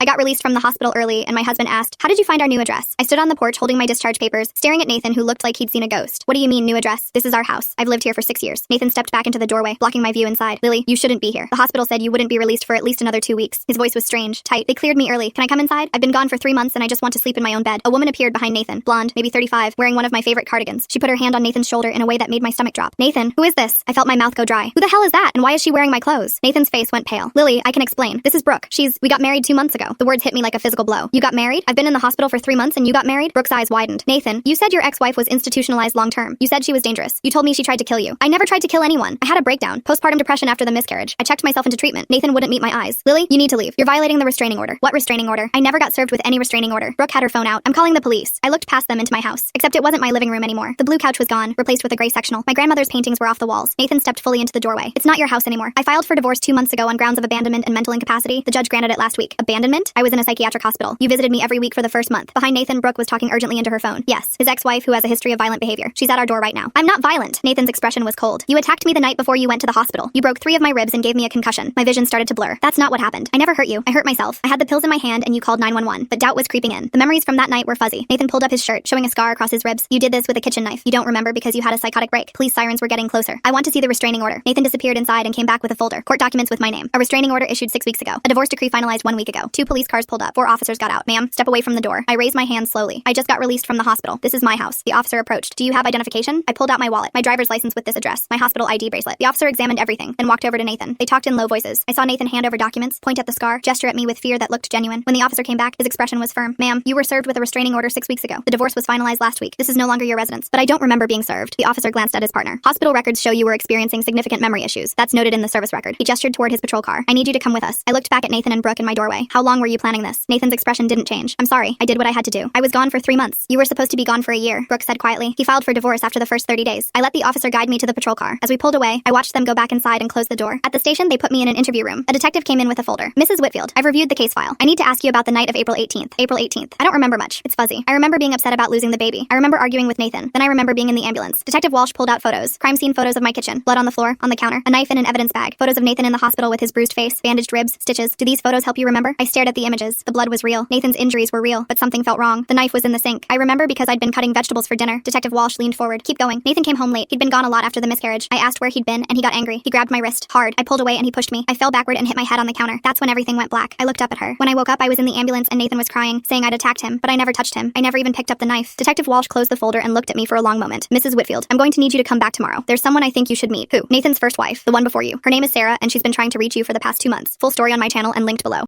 got released from the hospital early, and my husband asked, "How did you find our new address?" I stood on the porch holding my discharge papers, staring at Nathan, who looked like he'd seen a ghost. "What do you mean, new address? This is our house. I've lived here for 6 years." Nathan stepped back into the doorway, blocking my view inside. "Lily, you shouldn't be here. The hospital said you wouldn't be released for at least another 2 weeks." His voice was strange, tight. "They cleared me early. Can I come inside? I've been gone for 3 months and I just want to sleep in my own bed." A woman appeared behind Nathan, blonde, maybe 35, wearing one of my favorite cardigans. She put her hand on Nathan's shoulder in a way that made my stomach drop. "Nathan, who is this?" I felt my mouth go dry. "Who the hell is that? And why is she wearing my clothes?" Nathan's face went pale. "Lily, I can explain. This is Brooke. We got married 2 months ago." The words hit me like a physical blow. "You got married? I've been in the hospital for 3 months and you got married?" Brooke's eyes widened. "Nathan, you said your ex-wife was institutionalized long-term. You said she was dangerous. You told me she tried to kill you." "I never tried to kill anyone. I had a breakdown. Postpartum depression after the miscarriage. I checked myself into treatment." Nathan wouldn't meet my eyes. "Lily, you need to leave. You're violating the restraining order." "What restraining order? I never got served with any restraining order." Brooke had her phone out. "I'm calling the police." I looked past them into my house. Except it wasn't my living room anymore. The blue couch was gone, replaced with a gray sectional. My grandmother's paintings were off the walls. Nathan stepped fully into the doorway. "It's not your house anymore. I filed for divorce 2 months ago on grounds of abandonment and mental incapacity. The judge granted it last week." "Abandonment?" "I was in a psychiatric hospital. You visited me every week for the first month." Behind Nathan, Brooke was talking urgently into her phone. "Yes, his ex-wife who has a history of violent behavior. She's at our door right now." "I'm not violent." Nathan's expression was cold. "You attacked me the night before you went to the hospital. You broke 3 of my ribs and gave me a concussion." My vision started to blur. "That's not what happened. I never hurt you. I hurt myself. I had the pills in my hand and you called 911. But doubt was creeping in. The memories from that night were fuzzy." Nathan pulled up his shirt, showing a scar across his ribs. "You did this with a kitchen knife. You don't remember because you had a psychotic break." Police sirens were getting closer. "I want to see the restraining order." Nathan disappeared inside and came back with a folder. "Court documents with my name. A restraining order issued 6 weeks ago. A divorce decree finalized 1 week ago. 2 police cars pulled up. 4 officers got out." "Ma'am, step away from the door." I raised my hand slowly. "I just got released from the hospital. This is my house." The officer approached. "Do you have identification?" I pulled out my wallet, my driver's license with this address, my hospital ID bracelet. The officer examined everything, then walked over to Nathan. They talked in low voices. I saw Nathan hand over documents, point at the scar, gesture at me with fear that looked genuine. When the officer came back, his expression was firm. "Ma'am, you were served with a restraining order 6 weeks ago. The divorce was finalized last week. This is no longer your residence." "But I don't remember being served." The officer glanced at his partner. "Hospital records show you were experiencing significant memory issues. That's noted in the service record." He gestured toward his patrol car. "I need you to come with us." I looked back at Nathan and Brooke in my doorway. "How long were you planning this?" Nathan's expression didn't change. "I'm sorry. I did what I had to do. I was gone for 3 months." "You were supposed to be gone for a year," Brooke said quietly. "He filed for divorce after the first 30 days. I let the officer guide me to the patrol car. As we pulled away, I watched them go back inside and close the door. At the station, they put me in an interview room. A detective came in with a folder. "Mrs. Whitfield, I've reviewed the case file. I need to ask you about the night of April 18th. April 18th. I don't remember much. It's fuzzy. I remember being upset about losing the baby. I remember arguing with Nathan. Then I remember being in the ambulance." Detective Walsh pulled out photos. Crime scene photos of my kitchen. Blood on the floor, on the counter, a knife in an evidence bag. Photos of Nathan in the hospital with his bruised face, bandaged ribs, stitches. "Do these photos help you remember?" I stared at the images. The blood was real. Nathan's injuries were real, but something felt wrong. The knife was in the sink. I remember because I'd been cutting vegetables for dinner. Detective Walsh leaned forward. "Keep going." "Nathan came home late. He'd been gone a lot after the miscarriage." I asked where he'd been, and he got angry. He grabbed my wrist hard. I pulled away and he pushed me. I fell backward and hit my head on the counter. That's when everything went black. I looked up at her. When I woke up, I was in the ambulance and Nathan was crying, saying I'd attacked him, but I never touched him. I never even picked up the knife. Detective Walsh closed the folder and looked at me for a long moment. "Mrs. Whitfield, I'm going to need you to come back tomorrow. There's someone I think you should meet." "Who?" "Nathan's first wife, the one before you. Her name is Sarah, and she's been trying to reach you for the past 2 months." Full story on my channel and linked below.